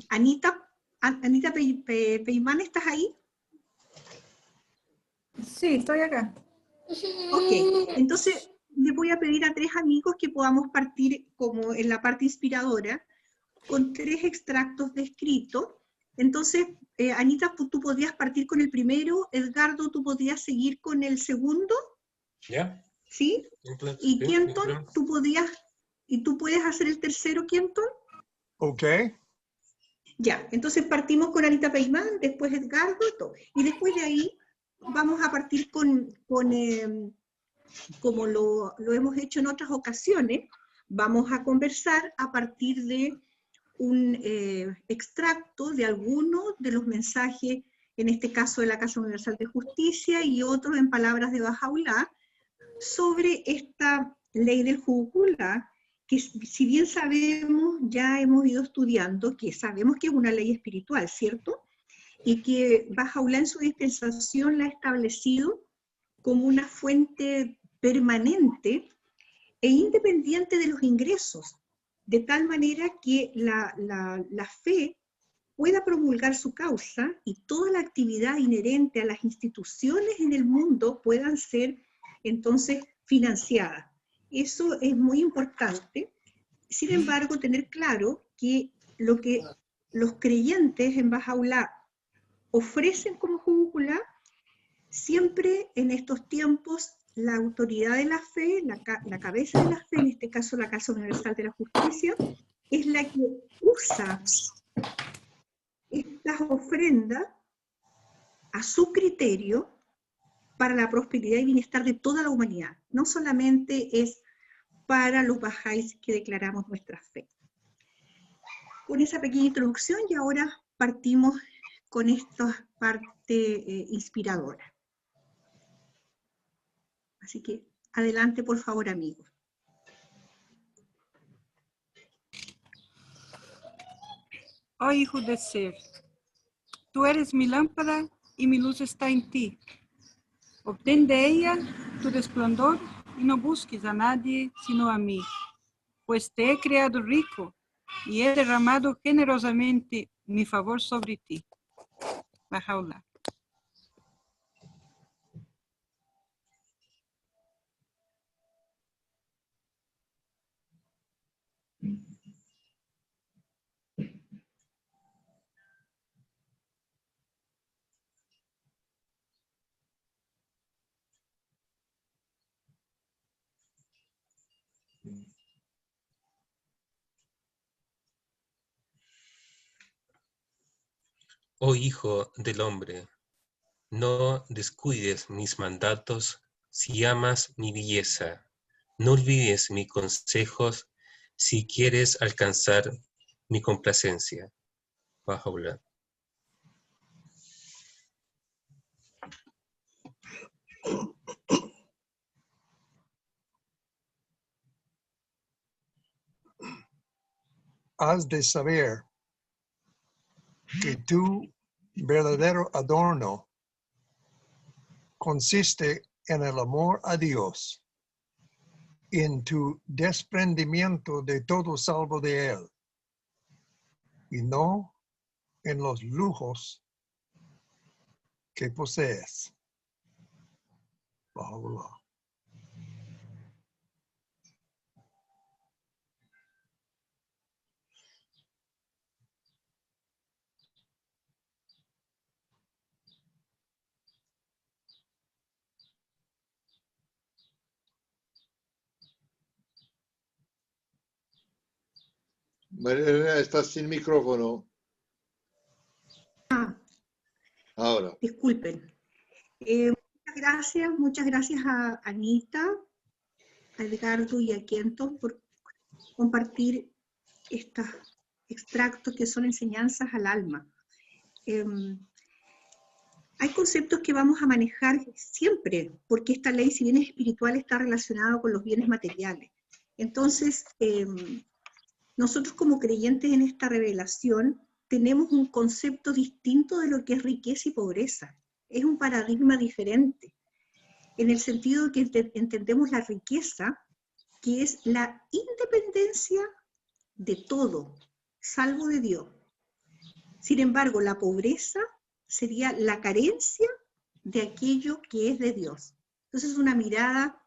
Anita Peimán, ¿estás ahí? Sí, estoy acá. Ok, entonces le voy a pedir a 3 amigos que podamos partir como en la parte inspiradora con 3 extractos de escrito. Entonces, Anita, tú podrías partir con el primero, Edgardo, tú podrías seguir con el segundo. ¿Ya? ¿Sí? Y Kenton, tú puedes hacer el tercero, Kenton. Ok. Ya, entonces partimos con Anita Peimán, después Edgardo y todo. Y después de ahí vamos a partir como lo hemos hecho en otras ocasiones, vamos a conversar a partir de un extracto de algunos de los mensajes, en este caso de la Casa Universal de Justicia y otros en palabras de Bahá'u'lláh, sobre esta ley del Jujulá, que si bien sabemos, ya hemos ido estudiando, que sabemos que es una ley espiritual, ¿cierto? Y que Bahá'u'lláh en su dispensación la ha establecido como una fuente permanente e independiente de los ingresos, de tal manera que la fe pueda promulgar su causa y toda la actividad inherente a las instituciones en el mundo puedan ser entonces financiadas. Eso es muy importante. Sin embargo, tener claro que lo que los creyentes en Bahá'u'lláh ofrecen como Jujulá, siempre en estos tiempos la autoridad de la fe, la cabeza de la fe, en este caso la Casa Universal de la Justicia, es la que usa estas ofrendas a su criterio para la prosperidad y bienestar de toda la humanidad. No solamente es para los bahá'ís que declaramos nuestra fe. Con esa pequeña introducción y ahora partimos con esta parte inspiradora. Así que adelante, por favor, amigos. Oh hijo de ser, tú eres mi lámpara y mi luz está en ti. Obtén de ella tu resplandor y no busques a nadie sino a mí, pues te he creado rico y he derramado generosamente mi favor sobre ti. Bahá'u'lláh. Oh hijo del hombre, no descuides mis mandatos si amas mi belleza. No olvides mis consejos si quieres alcanzar mi complacencia. Bahá'u'lláh. Has de saber que tu verdadero adorno consiste en el amor a Dios, en tu desprendimiento de todo salvo de Él, y no en los lujos que posees. Bahá'u'lláh. María Elena, estás sin micrófono. Ahora. Disculpen. Muchas gracias a Anita, a Edgardo y a Kenton por compartir estos extractos que son enseñanzas al alma. Hay conceptos que vamos a manejar siempre, porque esta ley, si bien es espiritual, está relacionada con los bienes materiales. Entonces, nosotros como creyentes en esta revelación tenemos un concepto distinto de lo que es riqueza y pobreza. Es un paradigma diferente, en el sentido de que entendemos la riqueza, que es la independencia de todo, salvo de Dios. Sin embargo, la pobreza sería la carencia de aquello que es de Dios. Entonces es una mirada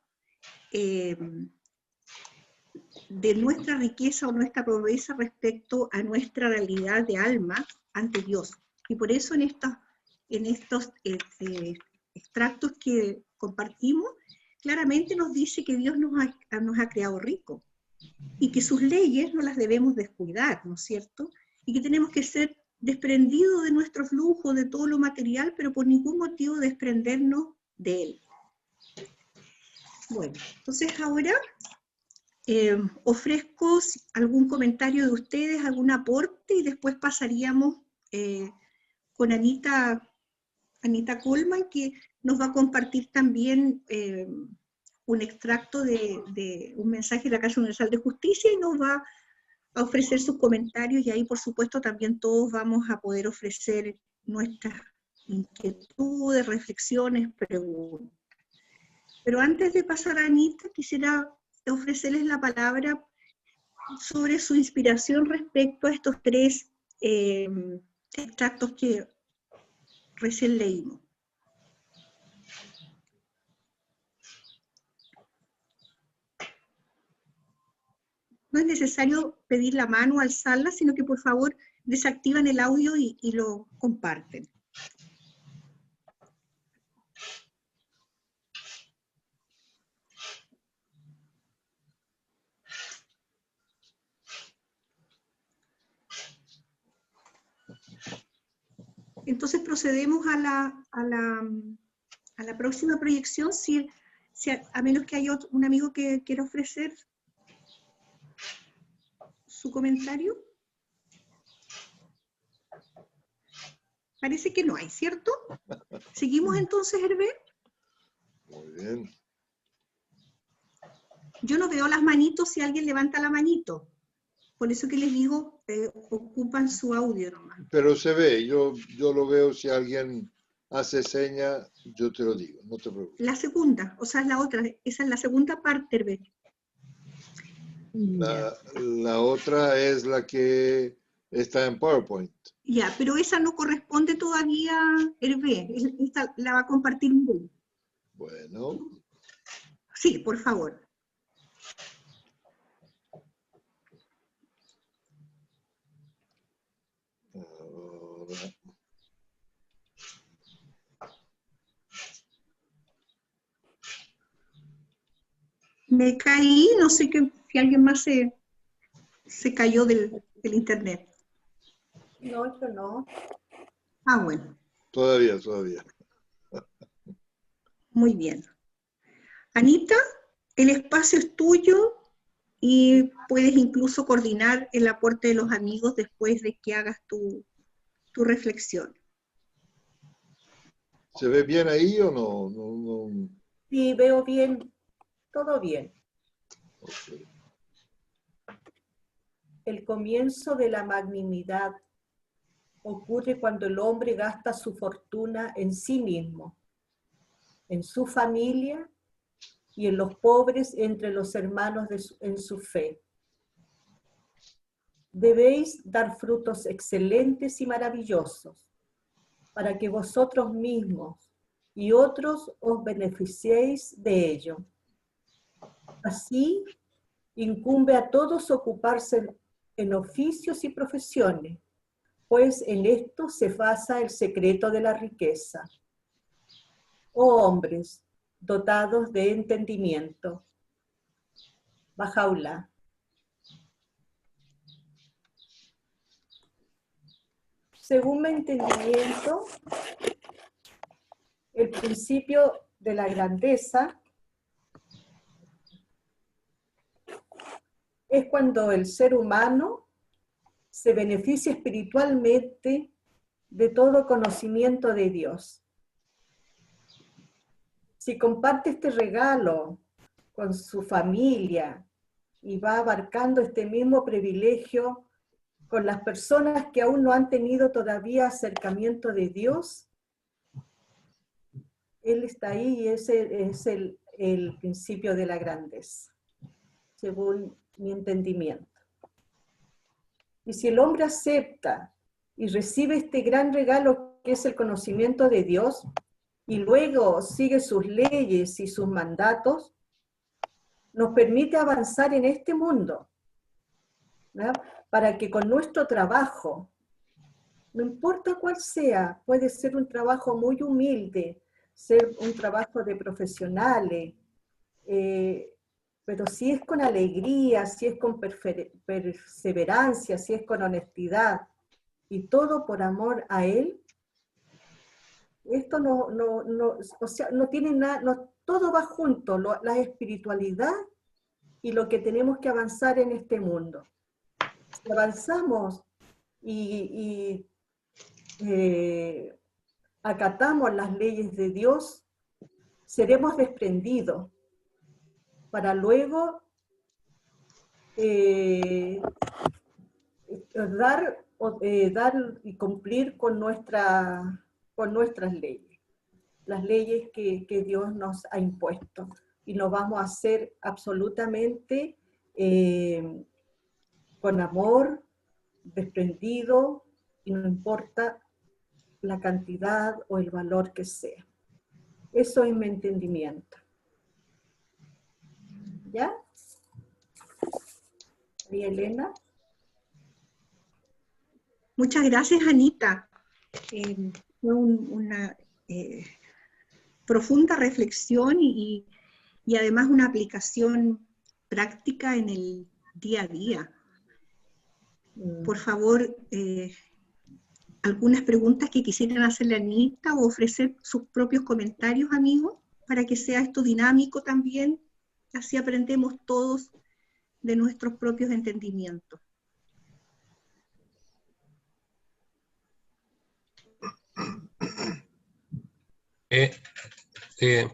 de nuestra riqueza o nuestra pobreza respecto a nuestra realidad de alma ante Dios. Y por eso en estos extractos que compartimos, claramente nos dice que Dios nos ha creado ricos y que sus leyes no las debemos descuidar, ¿no es cierto? Y que tenemos que ser desprendidos de nuestros lujos, de todo lo material, pero por ningún motivo desprendernos de él. Bueno, entonces ahora ofrezco algún comentario de ustedes, algún aporte, y después pasaríamos con Anita Coleman, que nos va a compartir también un extracto de un mensaje de la Casa Universal de Justicia, y nos va a ofrecer sus comentarios, y ahí por supuesto también todos vamos a poder ofrecer nuestras inquietudes, reflexiones, preguntas. Pero antes de pasar a Anita, quisiera ofrecerles la palabra sobre su inspiración respecto a estos tres extractos que recién leímos. No es necesario pedir la mano o alzarla, sino que por favor desactivan el audio y lo comparten. Entonces procedemos a la próxima proyección, a menos que haya un amigo que quiera ofrecer su comentario. Parece que no hay, ¿cierto? ¿Seguimos entonces, Hervé? Muy bien. Yo no veo las manitos si alguien levanta la manito. Por eso que les digo, ocupan su audio nomás. Pero se ve, yo lo veo, si alguien hace seña, yo te lo digo, no te preocupes. La segunda, o sea, es la otra, esa es la segunda parte, Hervé. La otra es la que está en PowerPoint. Ya, pero esa no corresponde todavía, Hervé. Esta la va a compartir Hugo. Bueno. Sí, por favor. Ahora. Me caí, no sé si alguien más se cayó del internet. No, yo no. Ah, bueno. Todavía. Muy bien. Anita, el espacio es tuyo y puedes incluso coordinar el aporte de los amigos después de que hagas tu reflexión. ¿Se ve bien ahí o no? Sí, veo bien, todo bien. Okay. El comienzo de la magnanimidad ocurre cuando el hombre gasta su fortuna en sí mismo, en su familia y en los pobres entre los hermanos en su fe. Debéis dar frutos excelentes y maravillosos, para que vosotros mismos y otros os beneficiéis de ello. Así, incumbe a todos ocuparse en oficios y profesiones, pues en esto se basa el secreto de la riqueza. Oh hombres, dotados de entendimiento. Bajaulá. Según mi entendimiento, el principio de la grandeza es cuando el ser humano se beneficia espiritualmente de todo conocimiento de Dios. Si comparte este regalo con su familia y va abarcando este mismo privilegio con las personas que aún no han tenido todavía acercamiento de Dios, Él está ahí y ese es el principio de la grandeza, según mi entendimiento. Y si el hombre acepta y recibe este gran regalo que es el conocimiento de Dios, y luego sigue sus leyes y sus mandatos, nos permite avanzar en este mundo, ¿verdad? Para que con nuestro trabajo, no importa cuál sea, puede ser un trabajo muy humilde, ser un trabajo de profesionales, pero si es con alegría, si es con perseverancia, si es con honestidad, y todo por amor a Él, esto o sea, no tiene nada, todo va junto, la espiritualidad y lo que tenemos que avanzar en este mundo. Si avanzamos y acatamos las leyes de Dios, seremos desprendidos para luego dar y cumplir con nuestras leyes, las leyes que Dios nos ha impuesto. Y lo vamos a hacer absolutamente con amor, desprendido, y no importa la cantidad o el valor que sea. Eso es mi entendimiento. ¿Ya? ¿Y Elena? Muchas gracias, Anita. Fue una profunda reflexión y además una aplicación práctica en el día a día. Por favor, algunas preguntas que quisieran hacerle a Anita o ofrecer sus propios comentarios, amigos, para que sea esto dinámico también, así aprendemos todos de nuestros propios entendimientos.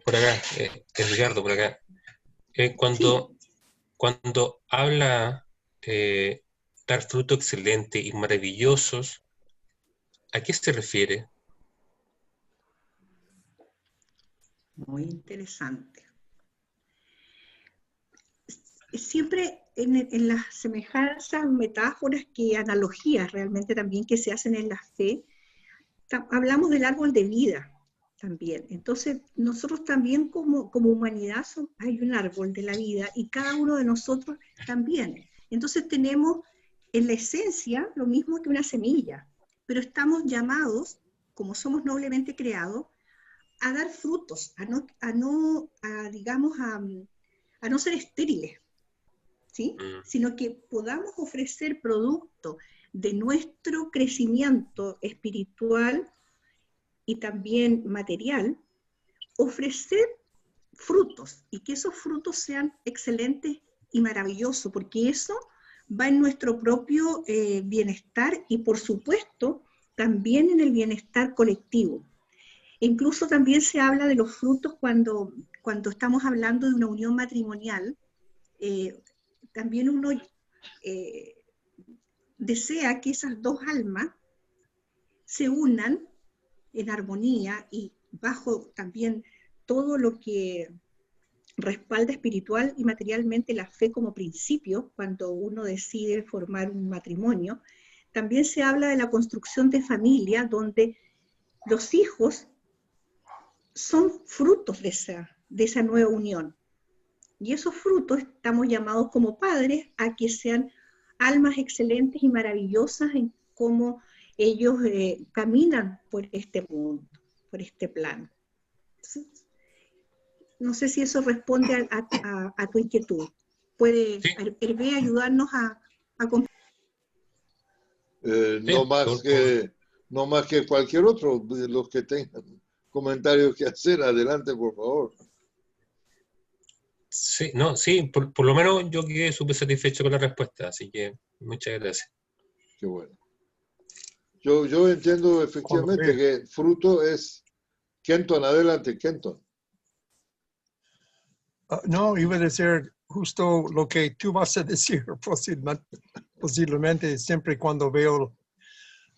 Por acá, Ricardo, por acá. Cuando habla dar fruto excelente y maravillosos, ¿a qué se refiere? Muy interesante. Siempre en las semejanzas, metáforas, analogías realmente también que se hacen en la fe, hablamos del árbol de vida también. Entonces, nosotros también como humanidad hay un árbol de la vida y cada uno de nosotros también. Entonces tenemos en la esencia lo mismo que una semilla, pero estamos llamados, como somos noblemente creados, a dar frutos, a no ser estériles, ¿sí? Sino que podamos ofrecer producto de nuestro crecimiento espiritual y también material, ofrecer frutos, y que esos frutos sean excelentes y maravillosos, porque eso va en nuestro propio bienestar y por supuesto también en el bienestar colectivo. Incluso también se habla de los frutos cuando estamos hablando de una unión matrimonial. También uno desea que esas dos almas se unan en armonía y bajo también todo lo que respalda espiritual y materialmente la fe como principio cuando uno decide formar un matrimonio. También se habla de la construcción de familia donde los hijos son frutos de esa nueva unión. Y esos frutos estamos llamados como padres a que sean almas excelentes y maravillosas en cómo ellos caminan por este mundo, por este plano. No sé si eso responde a tu inquietud. ¿Puede Hervé ayudarnos a no más que cualquier otro de los que tengan comentarios que hacer. Adelante, por favor. Sí, por lo menos yo quedé súper satisfecho con la respuesta, así que muchas gracias. Qué bueno. Yo entiendo efectivamente que fruto es Kenton. Adelante, Kenton. No, iba a decir justo lo que tú vas a decir, posiblemente siempre cuando veo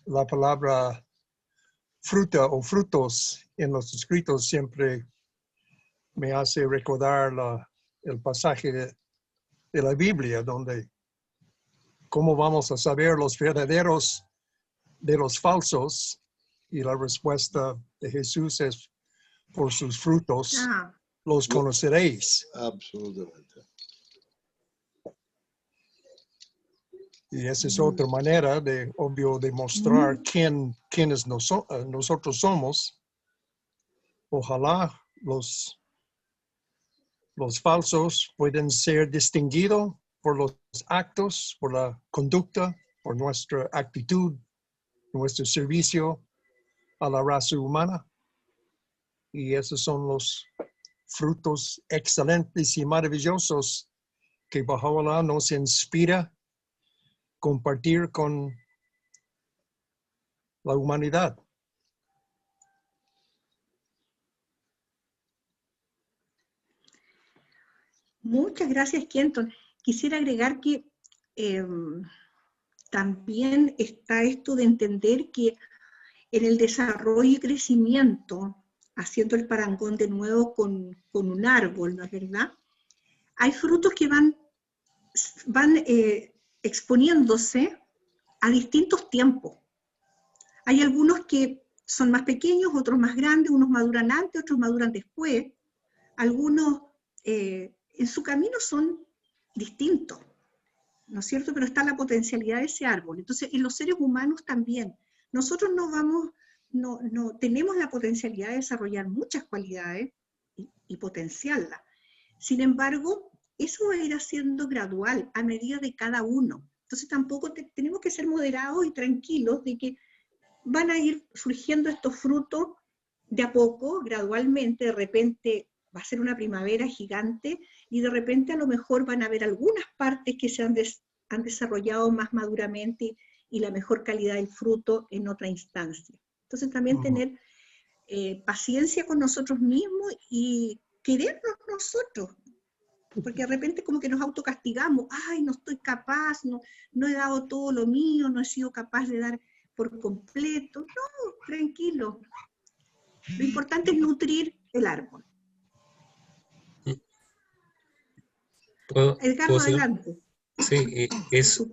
la palabra fruta o frutos en los escritos, siempre me hace recordar el pasaje de la Biblia, donde cómo vamos a saber los verdaderos de los falsos, y la respuesta de Jesús es, por sus frutos los conoceréis. Absolutamente. Y esa es otra manera de, obvio, de mostrar quiénes nosotros somos. Ojalá los falsos pueden ser distinguidos por los actos, por la conducta, por nuestra actitud, nuestro servicio a la raza humana. Y esos son los frutos excelentes y maravillosos que Baha'u'lláh nos inspira compartir con la humanidad. Muchas gracias, Kenton. Quisiera agregar que también está esto de entender que en el desarrollo y crecimiento, haciendo el parangón de nuevo con un árbol, ¿no es verdad? Hay frutos que van exponiéndose a distintos tiempos. Hay algunos que son más pequeños, otros más grandes, unos maduran antes, otros maduran después. Algunos en su camino son distintos, ¿no es cierto? Pero está la potencialidad de ese árbol. Entonces, en los seres humanos también. Nosotros no tenemos la potencialidad de desarrollar muchas cualidades y potenciarlas. Sin embargo, eso va a ir haciendo gradual, a medida de cada uno. Entonces tampoco tenemos que ser moderados y tranquilos de que van a ir surgiendo estos frutos de a poco, gradualmente. De repente va a ser una primavera gigante y de repente a lo mejor van a haber algunas partes que se han desarrollado más maduramente y la mejor calidad del fruto en otra instancia. Entonces también tener paciencia con nosotros mismos y querernos nosotros, porque de repente como que nos autocastigamos, ay, no estoy capaz, no he dado todo lo mío, no he sido capaz de dar por completo. No, tranquilo. Lo importante es nutrir el árbol. Edgardo, adelante. Sí, eso,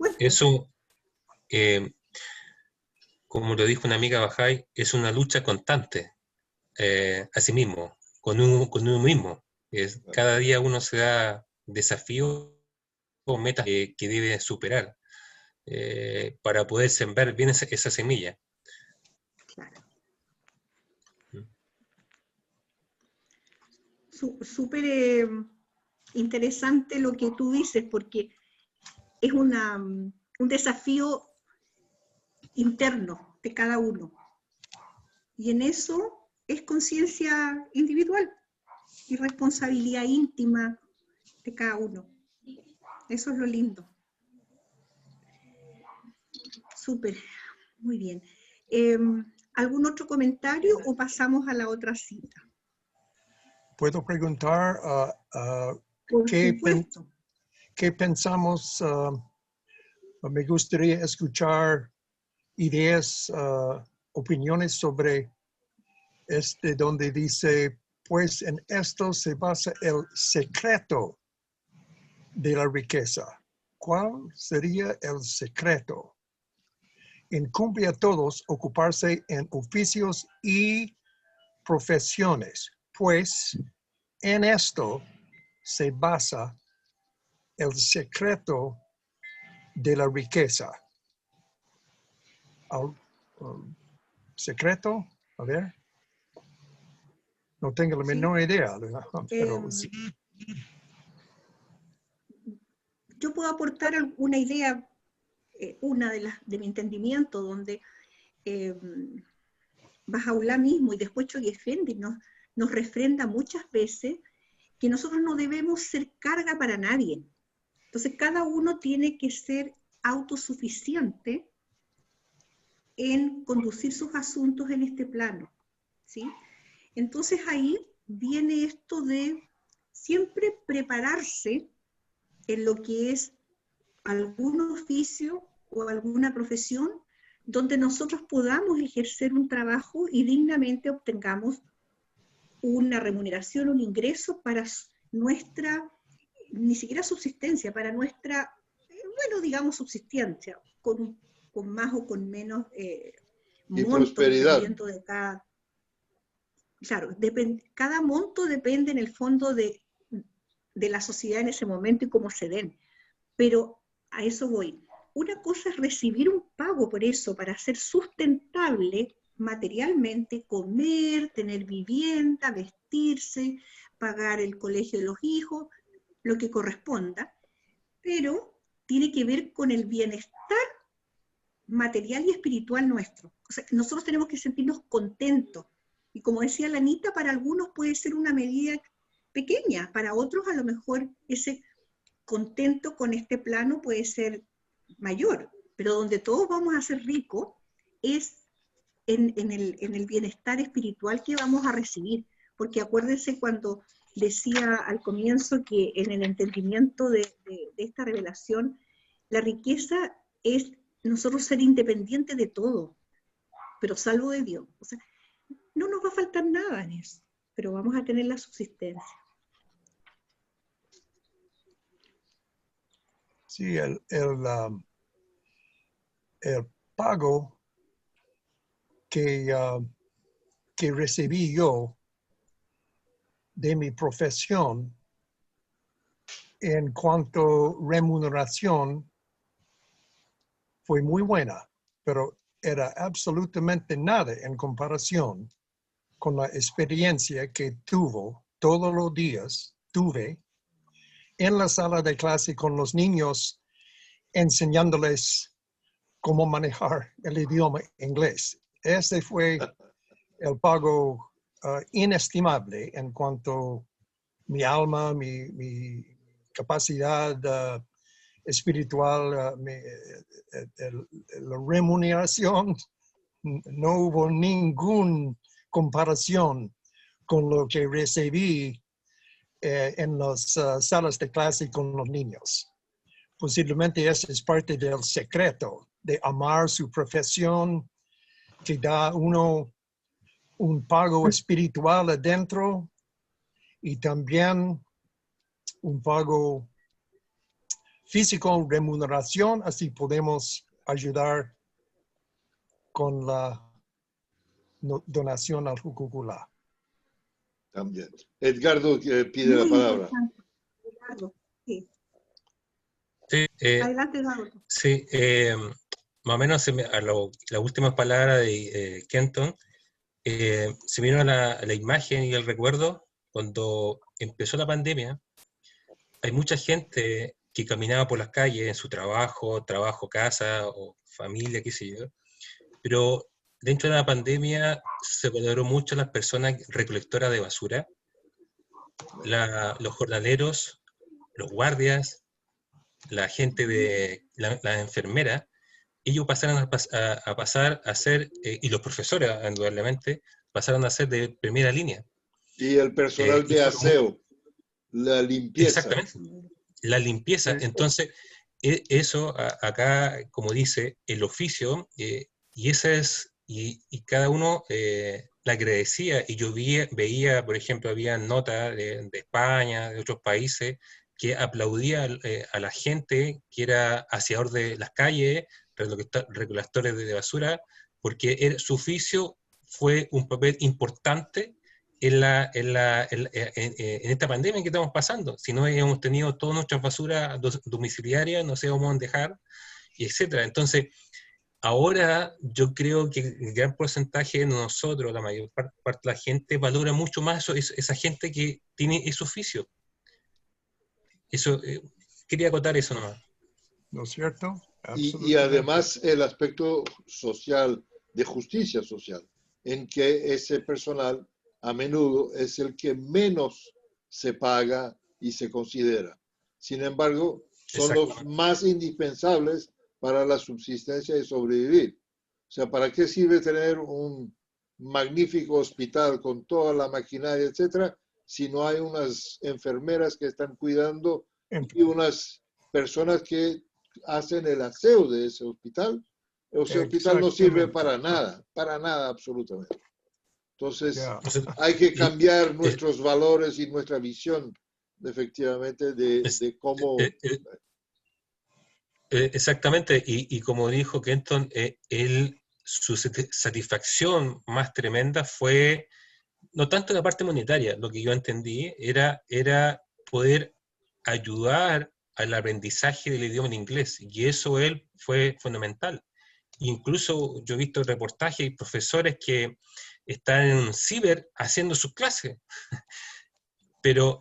como lo dijo una amiga Bajay, es una lucha constante a sí mismo, con uno mismo. Cada día uno se da desafíos o metas que debe superar para poder sembrar bien esa semilla. Claro. Súper interesante lo que tú dices, porque es un desafío interno de cada uno. Y en eso es conciencia individual y responsabilidad íntima de cada uno. Eso es lo lindo. Súper, muy bien. ¿Algún otro comentario o pasamos a la otra cita? ¿Puedo preguntar qué pensamos? Me gustaría escuchar ideas, opiniones sobre donde dice, pues en esto se basa el secreto de la riqueza. ¿Cuál sería el secreto? Incumbe a todos ocuparse en oficios y profesiones, pues en esto se basa el secreto de la riqueza. ¿Secreto? A ver. No tengo la menor idea. Pero sí. Yo puedo aportar una idea, una de mi entendimiento, donde Baha'u'lláh mismo y después Choghi Effendi nos refrenda muchas veces que nosotros no debemos ser carga para nadie. Entonces cada uno tiene que ser autosuficiente en conducir sus asuntos en este plano, ¿sí? Entonces ahí viene esto de siempre prepararse en lo que es algún oficio o alguna profesión donde nosotros podamos ejercer un trabajo y dignamente obtengamos una remuneración, un ingreso para nuestra, ni siquiera subsistencia, para nuestra, bueno, digamos subsistencia, con con más o con menos Y monto, prosperidad. dependiendo de cada... Claro, cada monto depende en el fondo de la sociedad en ese momento y cómo se den. Pero a eso voy. Una cosa es recibir un pago por eso, para ser sustentable materialmente, comer, tener vivienda, vestirse, pagar el colegio de los hijos, lo que corresponda, pero tiene que ver con el bienestar material y espiritual nuestro. O sea, nosotros tenemos que sentirnos contentos. Y como decía la Anita, para algunos puede ser una medida pequeña, para otros a lo mejor ese contento con este plano puede ser mayor, pero donde todos vamos a ser ricos es en el bienestar espiritual que vamos a recibir, porque acuérdense cuando decía al comienzo que en el entendimiento de esta revelación, la riqueza es nosotros ser independientes de todo, pero salvo de Dios. O sea, no nos va a faltar nada en eso, pero vamos a tener la subsistencia. Sí, el pago que recibí yo de mi profesión en cuanto a remuneración fue muy buena, pero era absolutamente nada en comparación con la experiencia que tuve todos los días en la sala de clase con los niños, enseñándoles cómo manejar el idioma inglés. Ese fue el pago inestimable en cuanto a mi alma, mi capacidad espiritual, la remuneración. No hubo ninguna comparación con lo que recibí en las salas de clase con los niños. Posiblemente ese es parte del secreto de amar su profesión, que da uno un pago espiritual adentro y también un pago físico, remuneración, así podemos ayudar con la donación al Jucuculá. También. Edgardo pide la Muy palabra. importante, Edgardo. Sí. Sí, Adelante, Edgardo. sí, más o menos a las últimas palabras de Kenton, se me vino la imagen y el recuerdo cuando empezó la pandemia. Hay mucha gente que caminaba por las calles en su trabajo, casa o familia, qué sé yo, pero dentro de la pandemia se valoró mucho las personas recolectoras de basura, los jornaleros, los guardias, la gente de las enfermeras. Ellos pasaron a pasar a ser, y los profesores, indudablemente, pasaron a ser de primera línea. Y el personal de aseo, la limpieza. Exactamente, la limpieza. Entonces, eso acá, como dice, el oficio, y esa es, y cada uno la agradecía, y yo veía, por ejemplo, había notas de España, de otros países, que aplaudía a la gente que era aseador de las calles, recolectores de basura, porque su oficio fue un papel importante en esta pandemia que estamos pasando. Si no hubiéramos tenido todas nuestras basuras domiciliarias, no sé cómo dejar, y etcétera. Entonces, ahora yo creo que el gran porcentaje de nosotros, la mayor parte de la gente, valora mucho más esa gente que tiene ese oficio. Eso, quería acotar eso nomás. ¿No es cierto? Y además el aspecto social, de justicia social, en que ese personal a menudo es el que menos se paga y se considera. Sin embargo, son los más indispensables para la subsistencia y sobrevivir. O sea, ¿para qué sirve tener un magnífico hospital con toda la maquinaria, etcétera, si no hay unas enfermeras que están cuidando y unas personas que hacen el aseo de ese hospital? Ese hospital no sirve para nada absolutamente. Entonces, hay que cambiar nuestros valores y nuestra visión, efectivamente, de cómo... Exactamente, y como dijo Kenton, su satisfacción más tremenda fue, no tanto la parte monetaria, lo que yo entendí, era poder ayudar al aprendizaje del idioma en inglés, y eso él fue fundamental. Incluso yo he visto reportajes y profesores que están en un ciber haciendo sus clases, pero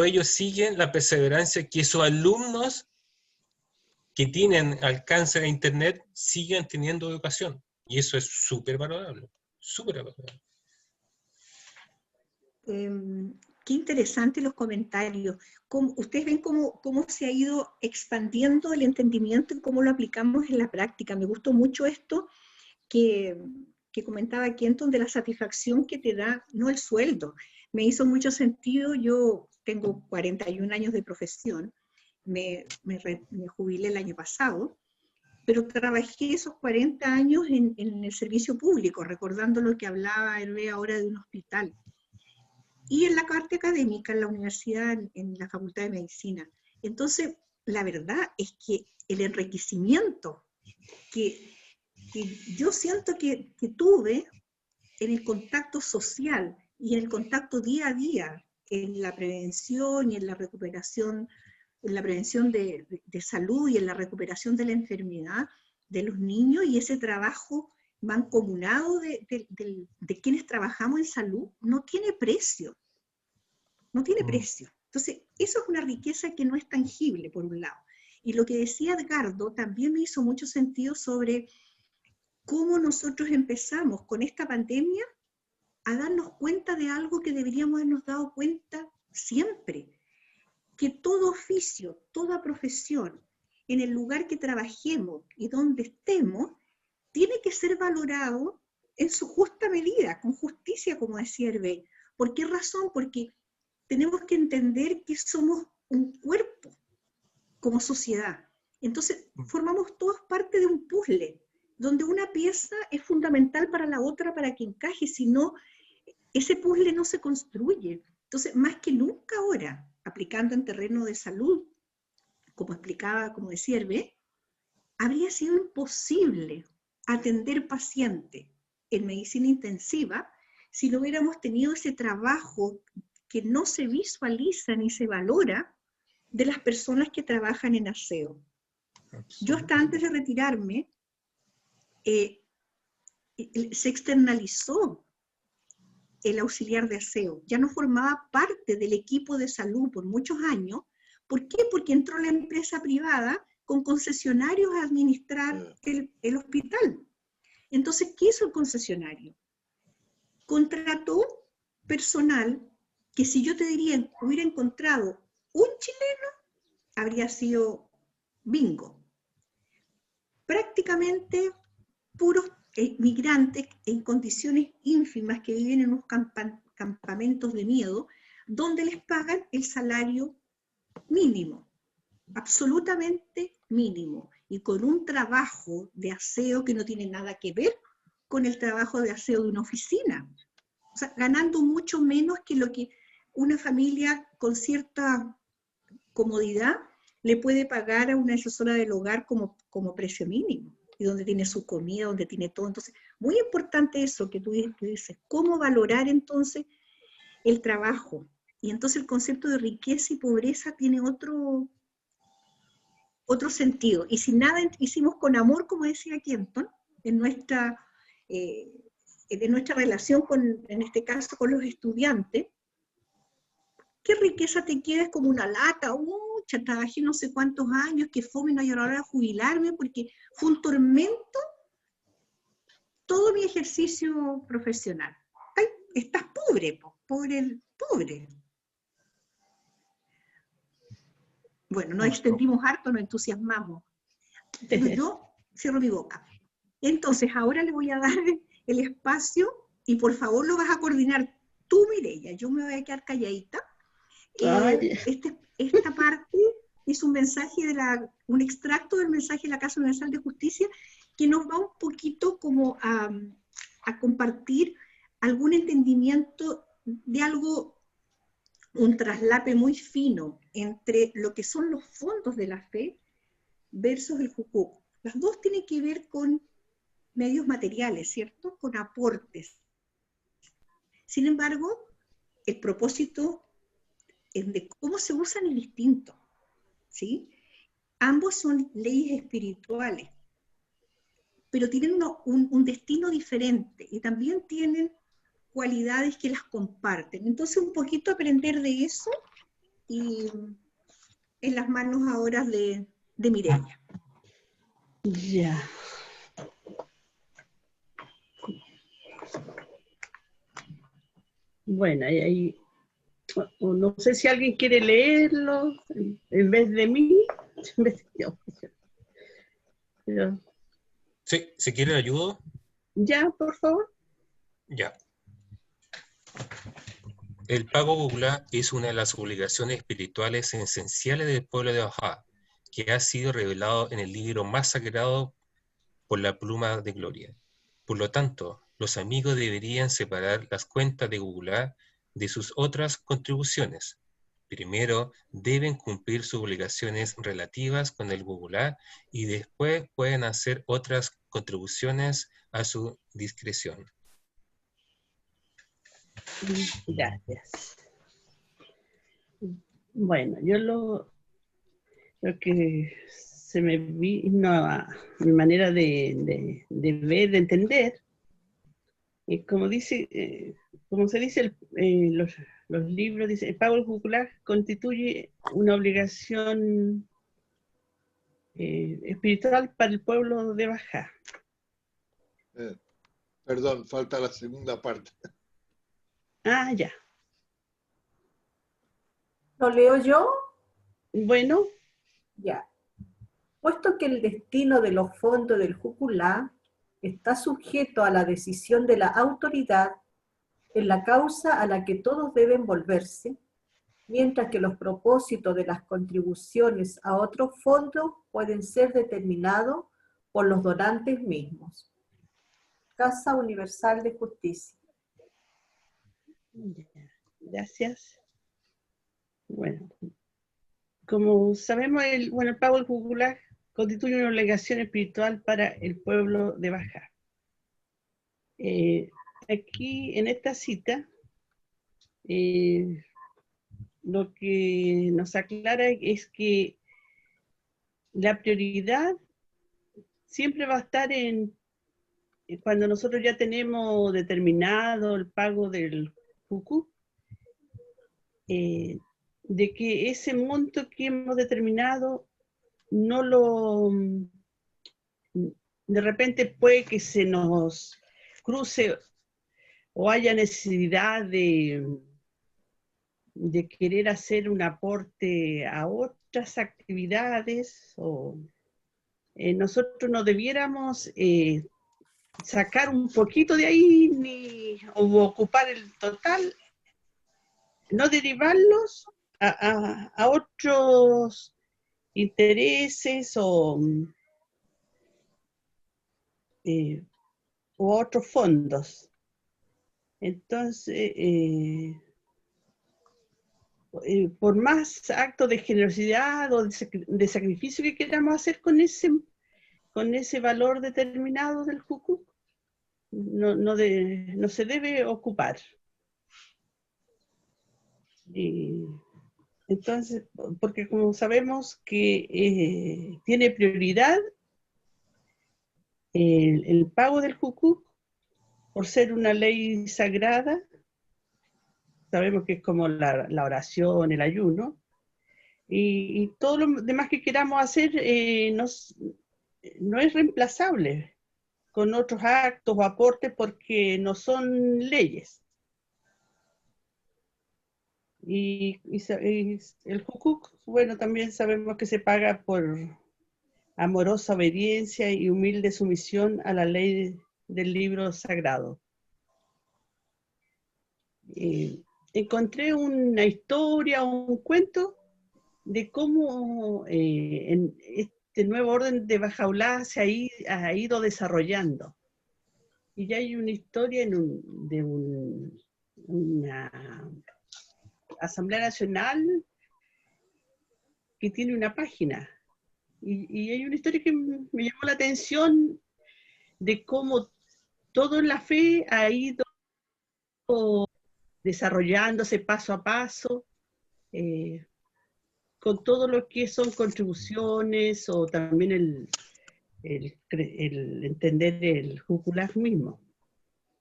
ellos siguen la perseverancia que esos alumnos que tienen alcance a Internet sigan teniendo educación. Y eso es súper valorable, súper valorable. Qué interesantes los comentarios. Ustedes ven cómo se ha ido expandiendo el entendimiento y cómo lo aplicamos en la práctica. Me gustó mucho esto que comentaba Kenton de la satisfacción que te da, no el sueldo. Me hizo mucho sentido. Yo tengo 41 años de profesión, me jubilé el año pasado, pero trabajé esos 40 años en el servicio público, recordando lo que hablaba Hervé ahora de un hospital. Y en la parte académica, en la universidad, en la Facultad de Medicina. Entonces, la verdad es que el enriquecimiento que yo siento que tuve en el contacto social y en el contacto día a día, en la prevención y en la recuperación, en la prevención de salud y en la recuperación de la enfermedad de los niños, y ese trabajo mancomunado de quienes trabajamos en salud, no tiene precio. No tiene precio. Entonces, eso es una riqueza que no es tangible, por un lado. Y lo que decía Edgardo también me hizo mucho sentido sobre cómo nosotros empezamos con esta pandemia a darnos cuenta de algo que deberíamos habernos dado cuenta siempre, que todo oficio, toda profesión, en el lugar que trabajemos y donde estemos, tiene que ser valorado en su justa medida, con justicia, como decía Hervé. ¿Por qué razón? Porque tenemos que entender que somos un cuerpo como sociedad. Entonces, formamos todos parte de un puzzle, donde una pieza es fundamental para la otra para que encaje, si no, ese puzzle no se construye. Entonces, más que nunca ahora, aplicando en terreno de salud, como explicaba, como decía Hervé, habría sido imposible atender pacientes en medicina intensiva si no hubiéramos tenido ese trabajo que no se visualiza ni se valora de las personas que trabajan en aseo. Yo hasta antes de retirarme, se externalizó el auxiliar de aseo, ya no formaba parte del equipo de salud por muchos años. ¿Por qué? Porque entró la empresa privada con concesionarios a administrar el hospital. Entonces, ¿qué hizo el concesionario? Contrató personal que, si yo te diría, hubiera encontrado un chileno, habría sido bingo. Prácticamente puros migrantes en condiciones ínfimas que viven en unos campamentos de miedo, donde les pagan el salario mínimo, absolutamente mínimo, y con un trabajo de aseo que no tiene nada que ver con el trabajo de aseo de una oficina. O sea, ganando mucho menos que lo que una familia con cierta comodidad le puede pagar a una asesora del hogar como precio mínimo, y donde tiene su comida, donde tiene todo. Entonces, muy importante eso que tú dices, cómo valorar entonces el trabajo. Y entonces el concepto de riqueza y pobreza tiene otro sentido. Y si nada hicimos con amor, como decía Kenton, en nuestra relación en este caso, con los estudiantes, ¿qué riqueza te queda? Es como una lata, trabajé no sé cuántos años, que fome, no hay hora de jubilarme, porque fue un tormento todo mi ejercicio profesional. Ay, estás pobre, pobre. Bueno, nos extendimos harto, nos entusiasmamos. Pero yo cierro mi boca. Entonces, ahora le voy a dar el espacio, y por favor lo vas a coordinar tú, Mireya. Yo me voy a quedar calladita. Esta parte es un mensaje un extracto del mensaje de la Casa Universal de Justicia, que nos va un poquito como a compartir algún entendimiento de algo, un traslape muy fino entre lo que son los fondos de la fe versus el jukuk. Las dos tienen que ver con medios materiales, ¿cierto? Con aportes. Sin embargo, el propósito de cómo se usan es distinto, ¿sí? Ambos son leyes espirituales, pero tienen un destino diferente y también tienen cualidades que las comparten. Entonces, un poquito aprender de eso y en las manos ahora de Mireia. Ya. Bueno, ahí, no sé si alguien quiere leerlo en vez de mí. Pero, Sí, si quiere ayuda. ya, por favor. Ya. El pago popular es una de las obligaciones espirituales esenciales del pueblo de Baja, que ha sido revelado en el libro más sagrado por la pluma de gloria. Por lo tanto, los amigos deberían separar las cuentas de Gugulá de sus otras contribuciones. Primero, deben cumplir sus obligaciones relativas con el Gugulá y después pueden hacer otras contribuciones a su discreción. Gracias. Bueno, yo lo que se me vino a mi manera de ver, de entender, como dice, como se dice los libros, dice, el pago popular constituye una obligación espiritual para el pueblo de Baja. Perdón, falta la segunda parte. Ah, ya. ¿Lo leo yo? Bueno. Ya. Puesto que el destino de los fondos del Juculá está sujeto a la decisión de la autoridad en la causa a la que todos deben volverse, mientras que los propósitos de las contribuciones a otros fondos pueden ser determinados por los donantes mismos. Casa Universal de Justicia. Gracias. Bueno, como sabemos, el pago del Juculá constituye una obligación espiritual para el pueblo de Baja. Aquí, en esta cita, lo que nos aclara es que la prioridad siempre va a estar cuando nosotros ya tenemos determinado el pago del jukuk, de que ese monto que hemos determinado de repente puede que se nos cruce o haya necesidad de querer hacer un aporte a otras actividades, o nosotros no debiéramos sacar un poquito de ahí o ocupar el total, no derivarlos a otros intereses o otros fondos. Entonces, por más actos de generosidad o de sacrificio que queramos hacer con ese valor determinado del jukuk, no se debe ocupar. Entonces, porque como sabemos que tiene prioridad el pago del jukuk, por ser una ley sagrada, sabemos que es como la oración, el ayuno, y todo lo demás que queramos hacer no es reemplazable con otros actos o aportes porque no son leyes. Y el jukuk, bueno, también sabemos que se paga por amorosa obediencia y humilde sumisión a la ley del libro sagrado. Encontré una historia, un cuento de cómo en este nuevo orden de Bajaulá se ha ido desarrollando. Y ya hay una historia de una Asamblea Nacional que tiene una página Y hay una historia que me llamó la atención de cómo todo en la fe ha ido desarrollándose paso a paso, con todo lo que son contribuciones o también el entender el jucular mismo.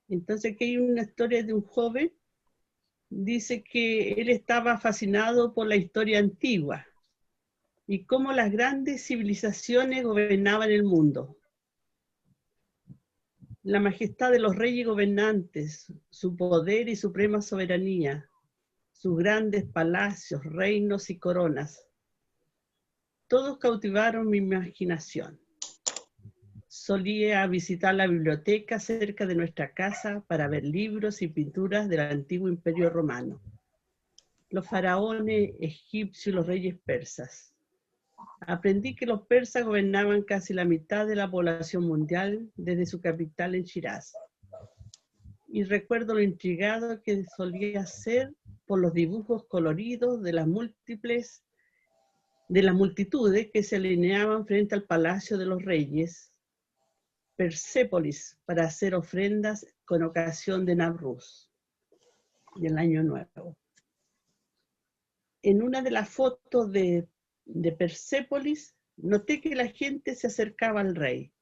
Entonces aquí hay una historia de un joven, dice que él estaba fascinado por la historia antigua y cómo las grandes civilizaciones gobernaban el mundo. La majestad de los reyes gobernantes, su poder y suprema soberanía, sus grandes palacios, reinos y coronas, todos cautivaron mi imaginación. Solía visitar la biblioteca cerca de nuestra casa para ver libros y pinturas del antiguo imperio romano, los faraones egipcios y los reyes persas. Aprendí que los persas gobernaban casi la mitad de la población mundial desde su capital en Shiraz. Y recuerdo lo intrigado que solía ser por los dibujos coloridos de las multitudes que se alineaban frente al palacio de los reyes, Persépolis, para hacer ofrendas con ocasión de Navruz, del Año Nuevo. En una de las fotos de Persépolis, noté que la gente se acercaba al rey,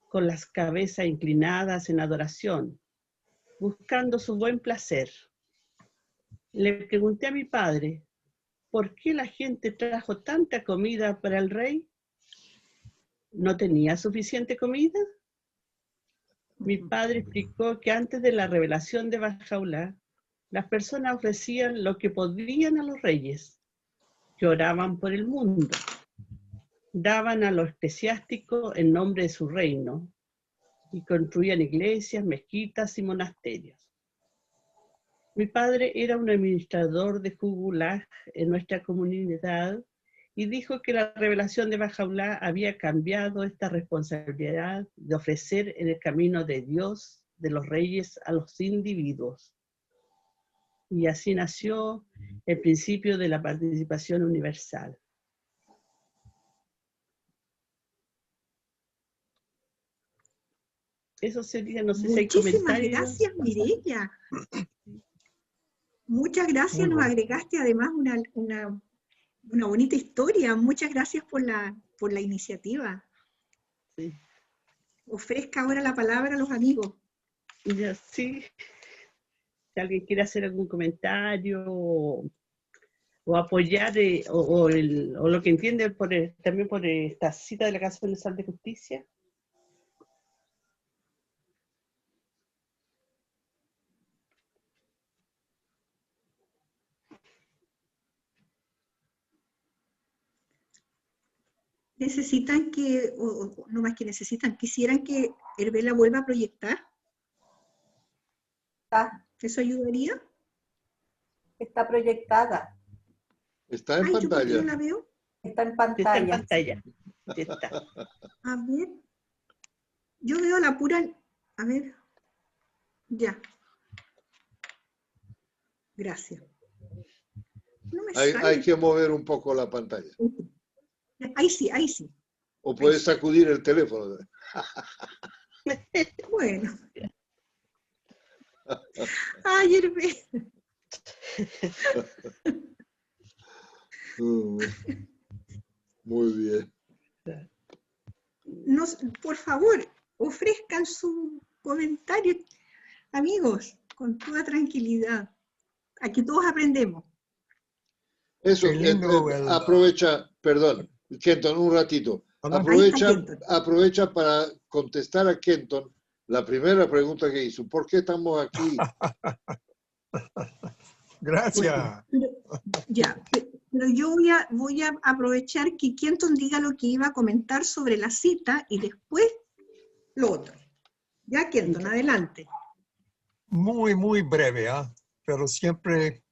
con las cabezas inclinadas en adoración, buscando su buen placer. Le pregunté a mi padre, ¿por qué la gente trajo tanta comida para el rey? ¿No tenía suficiente comida? Mi padre explicó que antes de la revelación de Bahá'u'lláh, las personas ofrecían lo que podían a los reyes, que oraban por el mundo, daban a lo eclesiástico en nombre de su reino y construían iglesias, mezquitas y monasterios. Mi padre era un administrador de Jugulaj en nuestra comunidad y dijo que la revelación de Bahá'u'lláh había cambiado esta responsabilidad de ofrecer en el camino de Dios, de los reyes, a los individuos. Y así nació el principio de la participación universal. Eso sería, no sé si hay comentarios. Muchísimas gracias, Mireya. Muchas gracias, nos agregaste además una bonita historia. Muchas gracias por la iniciativa. Sí. Ofrezca ahora la palabra a los amigos. Ya, sí. Si alguien quiere hacer algún comentario o apoyar o lo que entiende también por esta cita de la Casa Universal de Justicia. ¿Necesitan o no más que necesitan, quisieran que Hervé la vuelva a proyectar? ¿Eso ayudaría? Está proyectada. Está en Ay, ¿yo por qué pantalla. no la veo? Está en Está pantalla. en pantalla. Sí está. A ver. Yo veo la pura... A ver. Ya. Gracias. No me sale. Hay que mover un poco la pantalla. Ahí sí, ahí sí. O puedes sacudir el teléfono. Bueno. Ay, Hervé. Muy bien. Por favor, ofrezcan su comentario, amigos, con toda tranquilidad. Aquí todos aprendemos. Eso, Qué lindo aprovecha, perdón, Kenton, un ratito. Aprovecha para contestar a Kenton la primera pregunta que hizo. ¿Por qué estamos aquí? Gracias. Ya, pero yo voy a aprovechar que Kenton diga lo que iba a comentar sobre la cita y después lo otro. Ya, Kenton, adelante. Muy, muy breve, pero siempre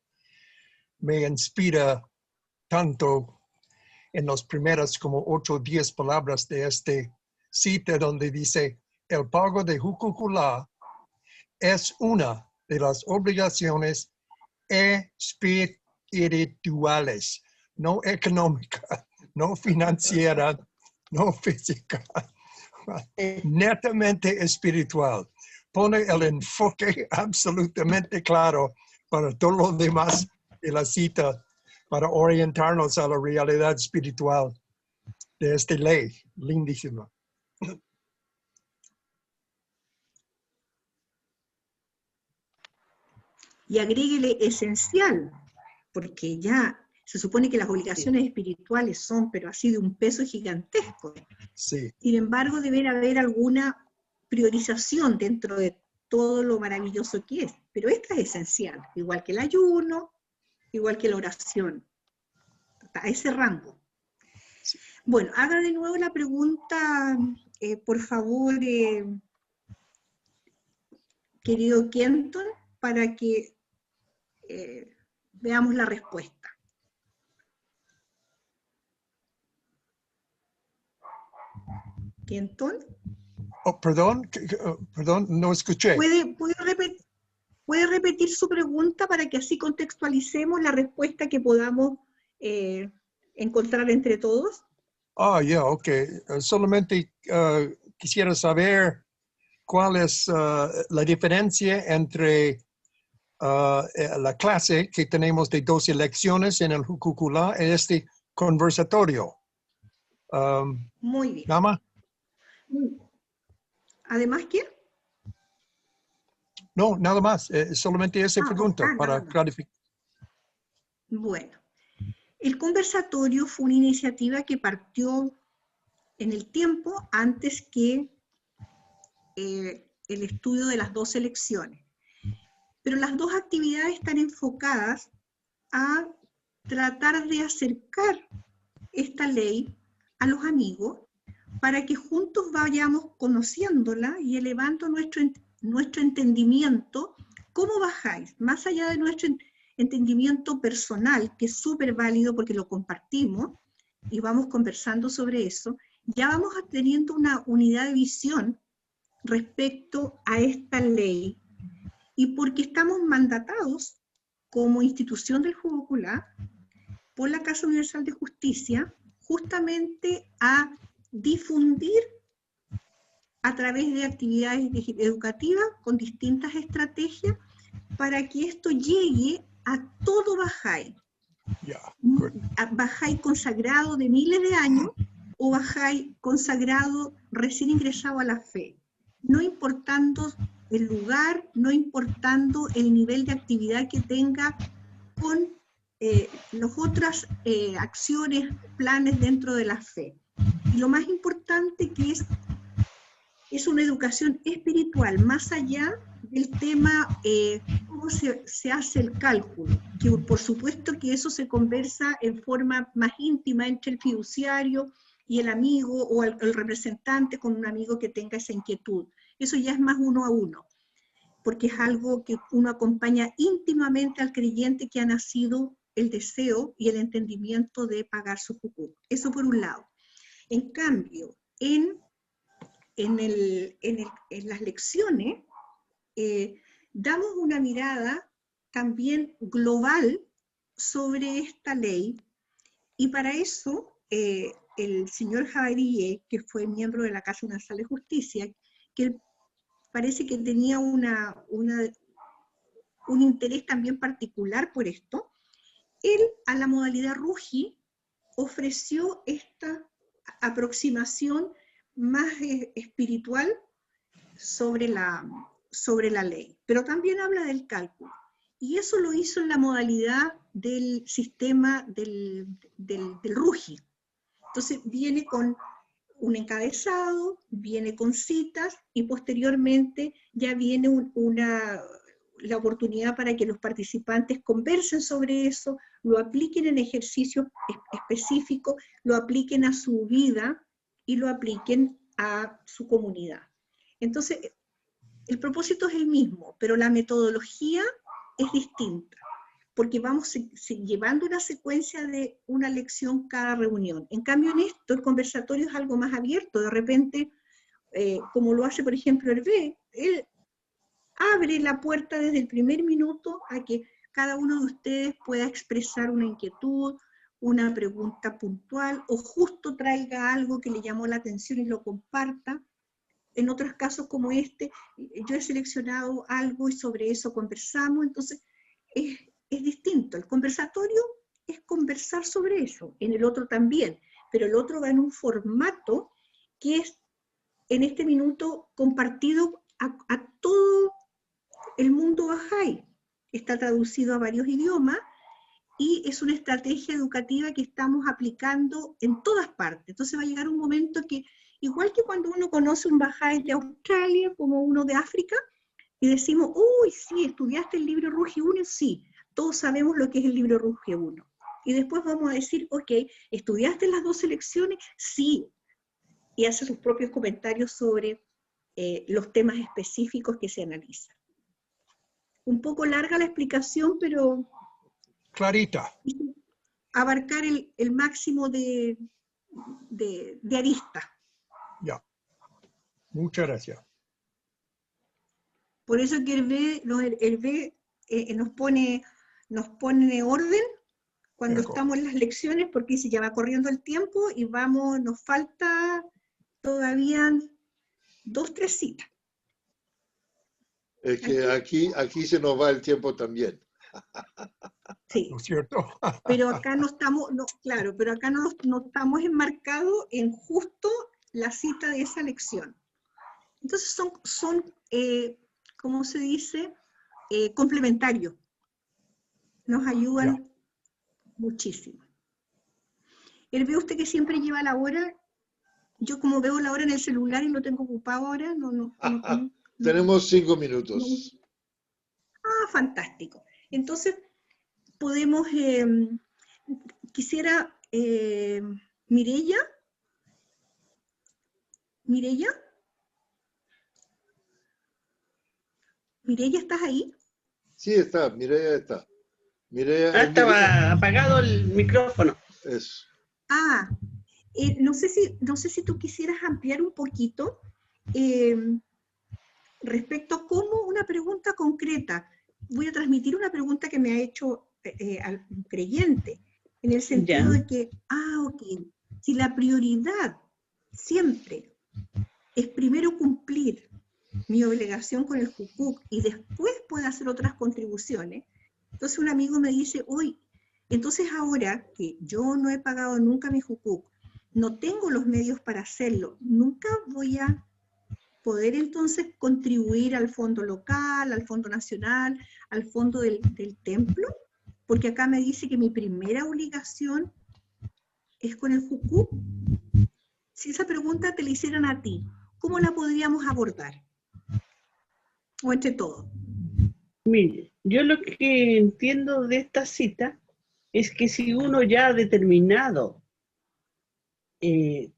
me inspira tanto en las primeras como 8 o 10 palabras de este cita donde dice, el pago de Huquq'u'lláh es una de las obligaciones espirituales, no económicas, no financieras, no física, netamente espiritual. Pone el enfoque absolutamente claro para todo lo demás de la cita, para orientarnos a la realidad espiritual de esta ley lindísima. Y agréguele esencial, porque ya se supone que las obligaciones espirituales son, pero así de un peso gigantesco. Sí, Sin embargo, deberá haber alguna priorización dentro de todo lo maravilloso que es. Pero esta es esencial, igual que el ayuno, igual que la oración, a ese rango. Bueno, haga de nuevo la pregunta, por favor, querido Kenton, para que veamos la respuesta. Kenton. oh, perdón, no escuché. ¿Puede repetir su pregunta para que así contextualicemos la respuesta que podamos encontrar entre todos? Ya, ok. Solamente quisiera saber cuál es la diferencia entre la clase que tenemos de 12 lecciones en el Jukukula y este conversatorio. Muy bien. ¿Nada más? ¿Además qué? No, nada más. Solamente esa pregunta para nada más. clarificar. Bueno, el conversatorio fue una iniciativa que partió en el tiempo antes que el estudio de las 12 lecciones. Pero las dos actividades están enfocadas a tratar de acercar esta ley a los amigos para que juntos vayamos conociéndola y elevando nuestro entendimiento como bajáis, más allá de nuestro entendimiento personal, que es súper válido porque lo compartimos y vamos conversando sobre eso, ya vamos teniendo una unidad de visión respecto a esta ley y porque estamos mandatados como institución del Jukukula por la Casa Universal de Justicia justamente a difundir a través de actividades educativas con distintas estrategias para que esto llegue a todo Bahá'í. Bahá'í consagrado de miles de años o Bahá'í consagrado recién ingresado a la fe, no importando el lugar, no importando el nivel de actividad que tenga con las otras acciones, planes dentro de la fe. Y lo más importante que es una educación espiritual, más allá del tema cómo se hace el cálculo, que por supuesto que eso se conversa en forma más íntima entre el fiduciario y el amigo o el representante con un amigo que tenga esa inquietud. Eso ya es más uno a uno, porque es algo que uno acompaña íntimamente al creyente que ha nacido el deseo y el entendimiento de pagar su jukuk. Eso por un lado. En cambio, en las lecciones damos una mirada también global sobre esta ley y para eso el señor Javier, que fue miembro de la Casa Universal de Justicia, que parece que tenía un interés también particular por esto, él a la modalidad Ruji ofreció esta aproximación más espiritual sobre la ley, pero también habla del cálculo. Y eso lo hizo en la modalidad del sistema del Ruji. Entonces viene con un encabezado, viene con citas y posteriormente ya viene la oportunidad para que los participantes conversen sobre eso, lo apliquen en ejercicios específicos, lo apliquen a su vida y lo apliquen a su comunidad. Entonces, el propósito es el mismo, pero la metodología es distinta, porque vamos llevando una secuencia de una lección cada reunión. En cambio, en esto, el conversatorio es algo más abierto. De repente, como lo hace, por ejemplo, Hervé, él abre la puerta desde el primer minuto a que cada uno de ustedes pueda expresar una inquietud, una pregunta puntual o justo traiga algo que le llamó la atención y lo comparta. En otros casos como este, yo he seleccionado algo y sobre eso conversamos, entonces es distinto. El conversatorio es conversar sobre eso, en el otro también, pero el otro va en un formato que es en este minuto compartido a todo el mundo Bahá'í. Está traducido a varios idiomas y es una estrategia educativa que estamos aplicando en todas partes. Entonces va a llegar un momento que, igual que cuando uno conoce un Bahá'í de Australia como uno de África, y decimos, uy, sí, ¿estudiaste el libro Ruge 1? Sí, todos sabemos lo que es el libro Ruge 1. Y después vamos a decir, ok, ¿estudiaste las 2 lecciones? Sí. Y hace sus propios comentarios sobre los temas específicos que se analizan. Un poco larga la explicación, pero Clarita. abarcar el máximo de aristas. Ya. Muchas gracias. Por eso que Hervé nos pone orden cuando estamos en las lecciones, porque se ya va corriendo el tiempo y vamos, nos falta todavía 2, 3 citas. Es que aquí se nos va el tiempo también. Sí. ¿No es cierto? Pero acá no estamos, no, claro, pero acá no estamos enmarcados en justo la cita de esa lección. Entonces son ¿cómo se dice? Complementarios. Nos ayudan muchísimo. Ve usted que siempre lleva la hora. Yo como veo la hora en el celular y lo tengo ocupado ahora, no. Tenemos 5 minutos. Fantástico. Entonces, podemos, quisiera, Mireya, ¿estás ahí? Sí, está, Mireya está. Mireya, estaba apagado el micrófono. Eso. No sé si tú quisieras ampliar un poquito respecto a cómo una pregunta concreta. Voy a transmitir una pregunta que me ha hecho al creyente, en el sentido de que, ok, si la prioridad siempre es primero cumplir mi obligación con el jukuk y después puedo hacer otras contribuciones, entonces un amigo me dice, uy, entonces ahora que yo no he pagado nunca mi jukuk, no tengo los medios para hacerlo, nunca voy a poder entonces contribuir al fondo local, al fondo nacional, al fondo del templo, porque acá me dice que mi primera obligación es con el jukuk. Si esa pregunta te la hicieran a ti, ¿cómo la podríamos abordar? O entre todos. Mire, yo lo que entiendo de esta cita es que si uno ya ha determinado el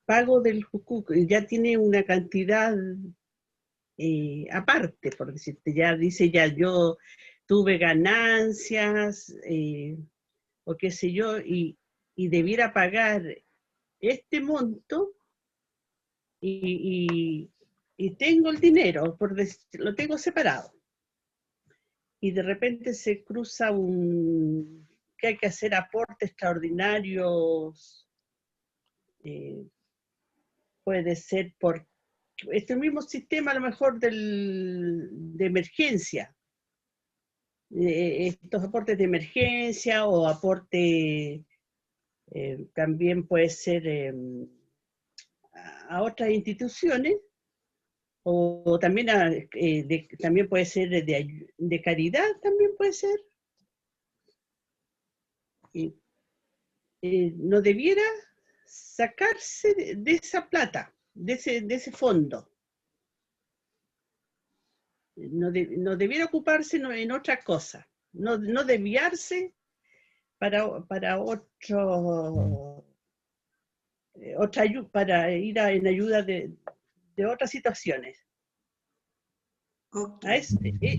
pago del jukuk, ya tiene una cantidad aparte, por decirte, ya dice, ya yo tuve ganancias, o qué sé yo, y debiera pagar este monto, y tengo el dinero, lo tengo separado. Y de repente se cruza que hay que hacer aportes extraordinarios, puede ser por este mismo sistema a lo mejor de emergencia, estos aportes de emergencia o aporte también puede ser a otras instituciones, o también también puede ser de caridad, también puede ser. No debiera sacarse de esa plata, de ese fondo. No debiera ocuparse en otra cosa, no desviarse para para ir en ayuda de otras situaciones. Okay.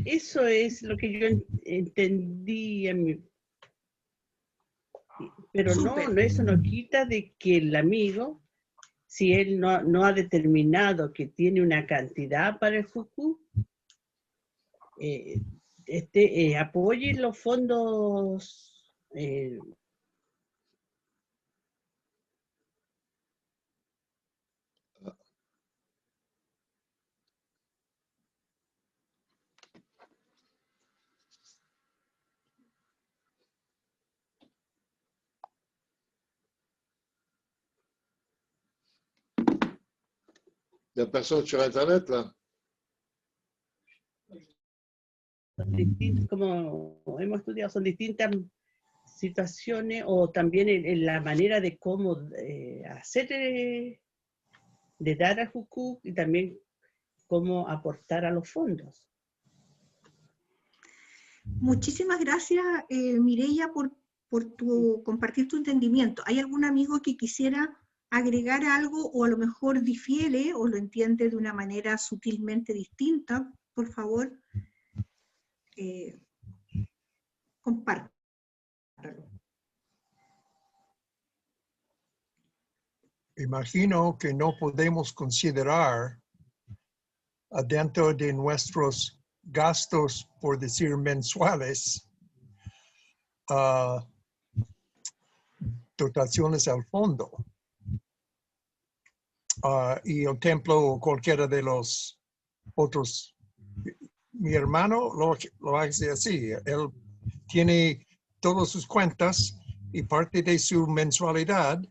Eso es lo que yo entendí pero eso no quita de que el amigo, si él no ha determinado que tiene una cantidad para el jukuk, apoye los fondos La personne sur Internet, là. Son distintos, como hemos estudiado, son distintas situaciones o también en la manera de cómo hacer, de dar al Hukuk y también cómo aportar a los fondos. Muchísimas gracias, Mireia, por compartir tu entendimiento. ¿Hay algún amigo que quisiera agregar algo o a lo mejor difiere o lo entiende de una manera sutilmente distinta? Por favor, compártalo. Imagino que no podemos considerar dentro de nuestros gastos, por decir mensuales, dotaciones al fondo. Y el templo o cualquiera de los otros. Mi hermano lo hace así. Él tiene todas sus cuentas y parte de su mensualidad,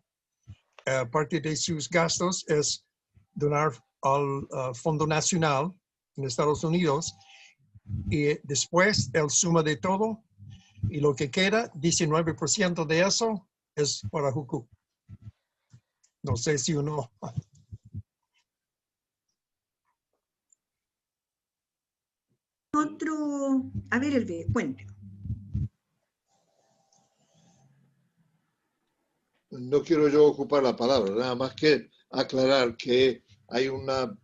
parte de sus gastos es donar al Fondo Nacional en Estados Unidos, y después él suma de todo y lo que queda, 19% de eso es para Hukuk. No sé si uno... Otro, a ver, cuente. No quiero yo ocupar la palabra, nada más que aclarar que hay una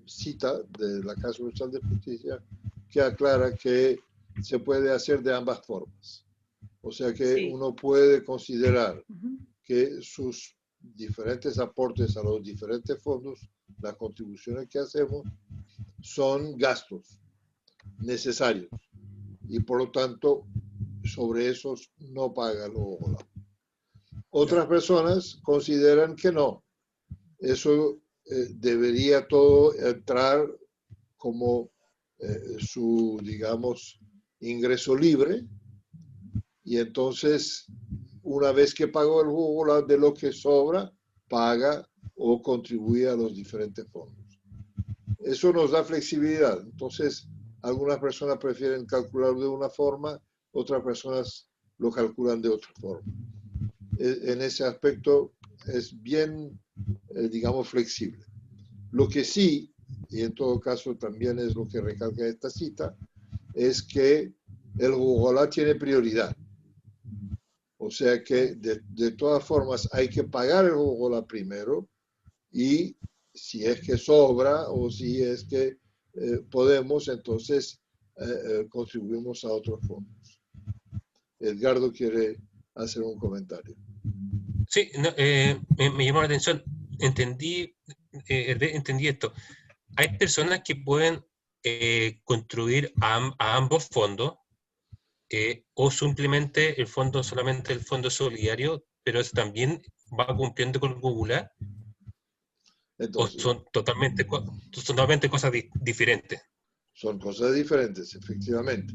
cita de la Casa Universal de Justicia que aclara que se puede hacer de ambas formas. O sea que Sí. uno puede considerar que sus diferentes aportes a los diferentes fondos, las contribuciones que hacemos, son gastos necesarios y por lo tanto sobre esos no paga el Hogolá. Otras personas consideran que no. Eso debería todo entrar como su, digamos, ingreso libre, y entonces una vez que pagó el Hogolá, de lo que sobra, paga o contribuye a los diferentes fondos. Eso nos da flexibilidad. Entonces, algunas personas prefieren calcular de una forma, otras personas lo calculan de otra forma. En ese aspecto es bien, digamos, flexible. Lo que sí, y en todo caso también es lo que recalca esta cita, es que el Hogolá tiene prioridad. O sea que de todas formas hay que pagar el Hogolá primero, y si es que sobra o si es que podemos, entonces contribuimos a otros fondos. Edgardo quiere hacer un comentario. Sí, no, me llamó la atención. Entendí esto. Hay personas que pueden contribuir a ambos fondos, o simplemente solamente el fondo solidario, pero eso también va cumpliendo con el Hogolá. Entonces, ¿O son totalmente cosas diferentes? son cosas diferentes, efectivamente.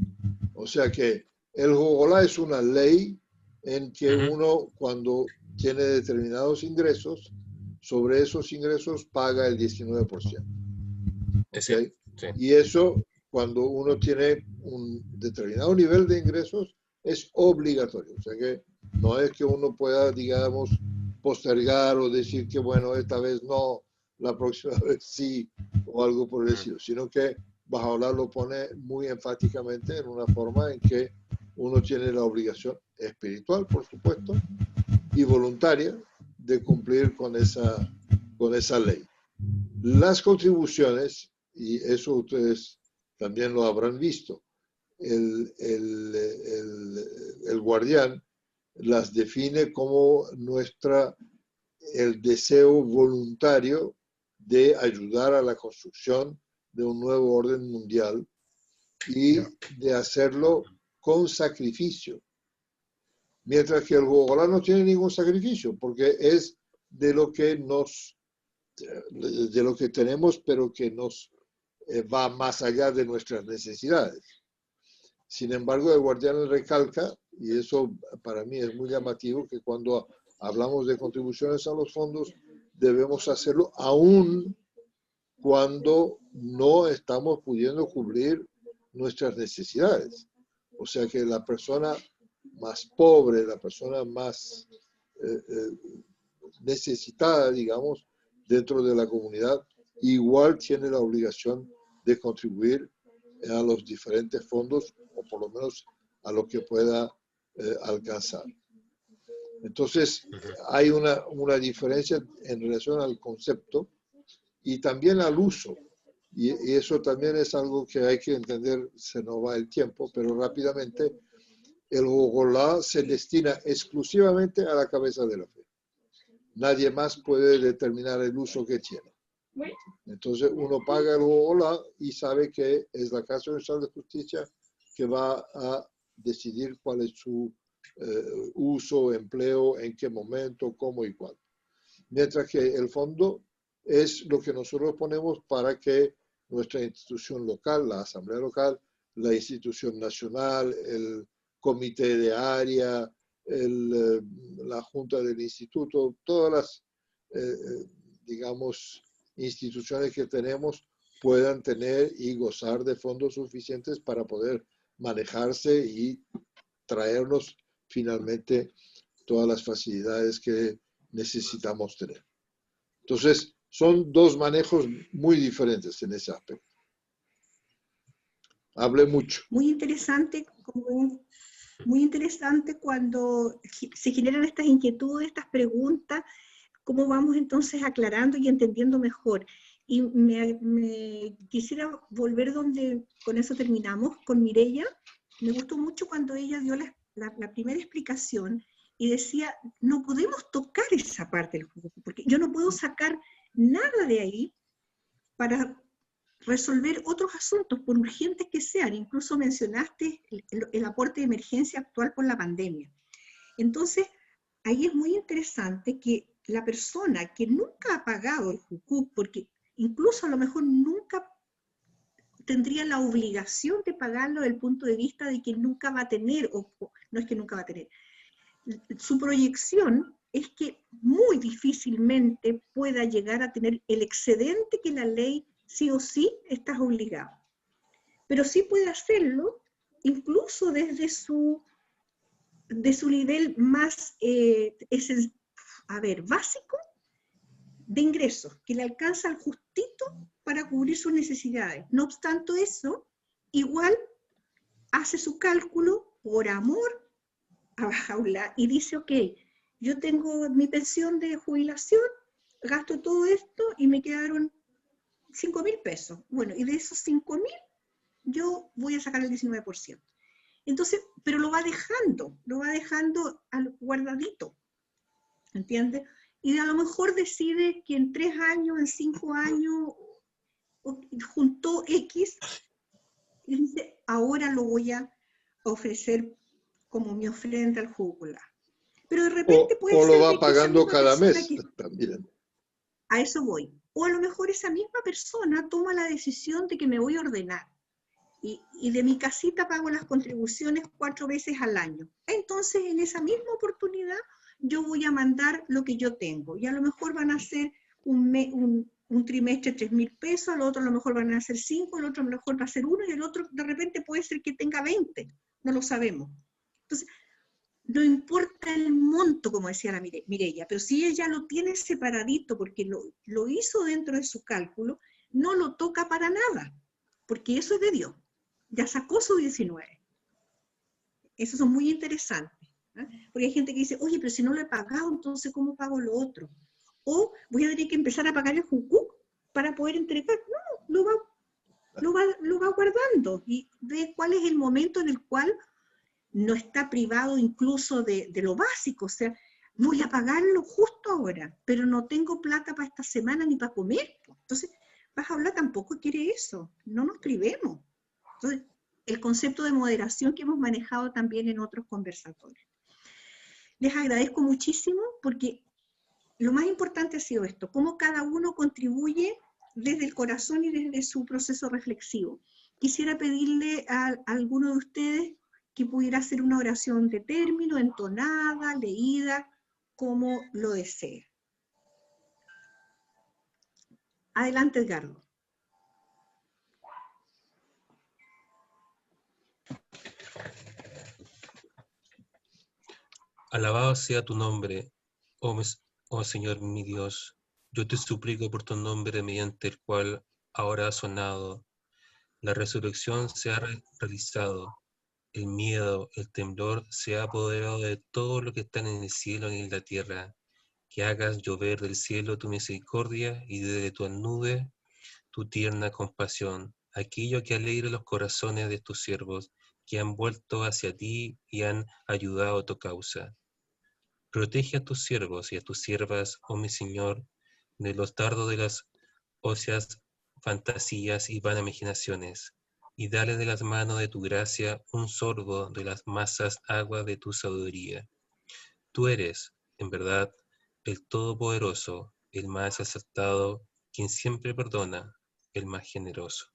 O sea que el Hogolá es una ley en que uno, cuando tiene determinados ingresos, sobre esos ingresos paga el 19%. ¿Okay? Sí. Y eso, cuando uno tiene un determinado nivel de ingresos, es obligatorio. O sea que no es que uno pueda, digamos, postergar o decir que, bueno, esta vez no, la próxima vez sí, o algo por el estilo, sino que Bahá'u'lláh lo pone muy enfáticamente en una forma en que uno tiene la obligación espiritual, por supuesto, y voluntaria de cumplir con esa ley. Las contribuciones, y eso ustedes también lo habrán visto, el guardián las define como el deseo voluntario de ayudar a la construcción de un nuevo orden mundial y de hacerlo con sacrificio. Mientras que el Bogolá no tiene ningún sacrificio, porque es de lo que tenemos, pero que nos va más allá de nuestras necesidades. Sin embargo, el guardián recalca, y eso para mí es muy llamativo, que cuando hablamos de contribuciones a los fondos, debemos hacerlo aún cuando no estamos pudiendo cubrir nuestras necesidades. O sea que la persona más pobre, la persona más necesitada, digamos, dentro de la comunidad, igual tiene la obligación de contribuir a los diferentes fondos, o por lo menos a lo que pueda alcanzar. Entonces, hay una diferencia en relación al concepto y también al uso. Y eso también es algo que hay que entender, se nos va el tiempo, pero rápidamente, el Bogolá se destina exclusivamente a la cabeza de la fe. Nadie más puede determinar el uso que tiene. Entonces uno paga el Bogolá y sabe que es la Casa Universal de Justicia que va a decidir cuál es su uso, empleo, en qué momento, cómo y cuándo. Mientras que el fondo es lo que nosotros ponemos para que nuestra institución local, la Asamblea Local, la institución nacional, el comité de área, la junta del instituto, todas las, digamos, instituciones que tenemos puedan tener y gozar de fondos suficientes para poder manejarse y traernos finalmente todas las facilidades que necesitamos tener. Entonces, son dos manejos muy diferentes en ese aspecto. Hablé mucho. Muy interesante, muy interesante cuando se generan estas inquietudes, estas preguntas, cómo vamos entonces aclarando y entendiendo mejor. Y me quisiera volver donde, con eso terminamos, con Mireya. Me gustó mucho cuando ella dio la primera explicación y decía, no podemos tocar esa parte del juego, porque yo no puedo sacar nada de ahí para resolver otros asuntos, por urgentes que sean. Incluso mencionaste el aporte de emergencia actual por la pandemia. Entonces, ahí es muy interesante que la persona que nunca ha pagado el Jucuc, porque incluso a lo mejor nunca tendría la obligación de pagarlo desde el punto de vista de que nunca va a tener, o no es que nunca va a tener, su proyección es que muy difícilmente pueda llegar a tener el excedente que la ley sí o sí estás obligado. Pero sí puede hacerlo incluso desde su nivel más básico de ingresos, que le alcanza al justito para cubrir sus necesidades. No obstante eso, igual hace su cálculo por amor a Bajaula y dice, ok, yo tengo mi pensión de jubilación, gasto todo esto y me quedaron 5.000 pesos. Bueno, y de esos 5.000 yo voy a sacar el 19%. Entonces, pero lo va dejando al guardadito, ¿entiendes? Y a lo mejor decide que en 3 años, en 5 años, juntó X y dice, ahora lo voy a ofrecer como mi ofrenda al jugular. Pero de repente puede ser... O lo va pagando cada mes también. A eso voy. O a lo mejor esa misma persona toma la decisión de que me voy a ordenar. Y de mi casita pago las contribuciones 4 veces al año. Entonces, en esa misma oportunidad, yo voy a mandar lo que yo tengo. Y a lo mejor van a ser un trimestre 3.000 pesos, al otro a lo mejor van a ser 5, el otro a lo mejor va a ser 1, y el otro de repente puede ser que tenga 20. No lo sabemos. Entonces, no importa el monto, como decía la Mireya, pero si ella lo tiene separadito porque lo hizo dentro de su cálculo, no lo toca para nada, porque eso es de Dios. Ya sacó su 19. Esos son muy interesantes. ¿Eh? Porque hay gente que dice, oye, pero si no lo he pagado, entonces ¿cómo pago lo otro? O voy a tener que empezar a pagar el Jucuc para poder entregar. No, lo va guardando y ve cuál es el momento en el cual no está privado incluso de lo básico. O sea, voy a pagarlo justo ahora, pero no tengo plata para esta semana ni para comer. Entonces, Bajaula tampoco quiere eso. No nos privemos. Entonces, el concepto de moderación que hemos manejado también en otros conversatorios. les agradezco muchísimo porque lo más importante ha sido esto, cómo cada uno contribuye desde el corazón y desde su proceso reflexivo. Quisiera pedirle a alguno de ustedes que pudiera hacer una oración de término, entonada, leída, como lo desee. Adelante, Edgardo. Alabado sea tu nombre, oh Señor mi Dios. Yo te suplico por tu nombre mediante el cual ahora ha sonado. La resurrección se ha realizado. El miedo, el temblor se ha apoderado de todo lo que está en el cielo y en la tierra. Que hagas llover del cielo tu misericordia y desde tu nube tu tierna compasión. Aquello que alegra los corazones de tus siervos, que han vuelto hacia ti y han ayudado a tu causa. Protege a tus siervos y a tus siervas, oh mi Señor, de los dardos de las óseas fantasías y vanas imaginaciones, y dale de las manos de tu gracia un sorbo de las masas aguas de tu sabiduría. Tú eres, en verdad, el Todopoderoso, el más acertado, quien siempre perdona, el más generoso.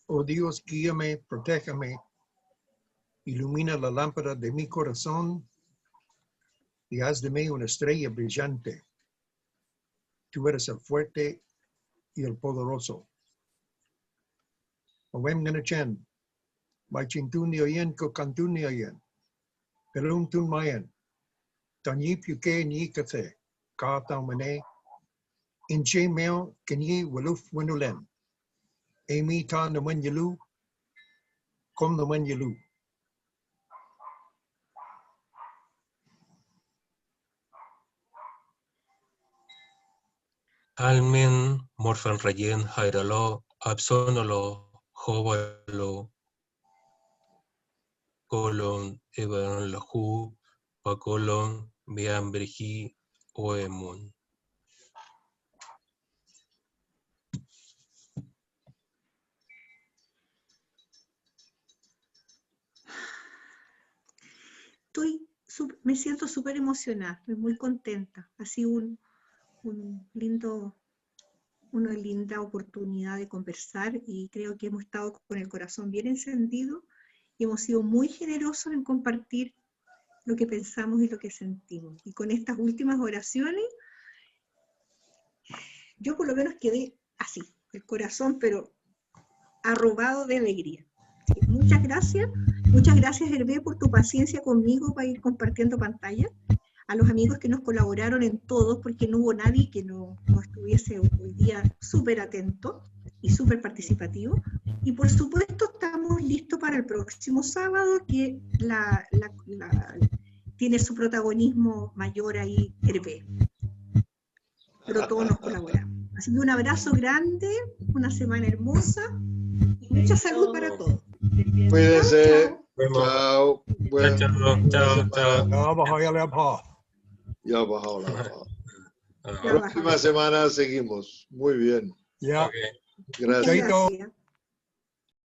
Oh Dios, guíame, protéjame, ilumina la lámpara de mi corazón y haz de mí una estrella brillante. Tú eres el fuerte y el poderoso. Owem Nanachen, Baichintun Yoyen Kokantun Yoyen, Pelum Tun Mayan, Tanyip Yuke Ni Kafe, Ka Taumane, Inche Meo Kenyi Waluf Winulen, Amy Ta Naman Yalu, Kom Naman Yalu. Almen, Morfan Rayen, Jairalo, Absonolo, Jovalo, Colon, Evan Lahu, Pacolon, Beambriji, Oemun. Me siento súper emocionada, estoy muy contenta. Ha sido una linda oportunidad de conversar y creo que hemos estado con el corazón bien encendido y hemos sido muy generosos en compartir lo que pensamos y lo que sentimos. Y con estas últimas oraciones, yo por lo menos quedé así, el corazón, pero arrobado de alegría. Sí, muchas gracias Hervé por tu paciencia conmigo para ir compartiendo pantalla, a los amigos que nos colaboraron en todo, porque no hubo nadie que no estuviese hoy día súper atento y súper participativo, y por supuesto estamos listos para el próximo sábado, que tiene su protagonismo mayor ahí Hervé, pero todos nos colaboramos. Así que un abrazo grande, una semana hermosa, y mucha salud para todos. Cuídense. Chao. Chao. Ya bajado la baja. La próxima semana seguimos. Muy bien. Ya. Gracias. Gracias.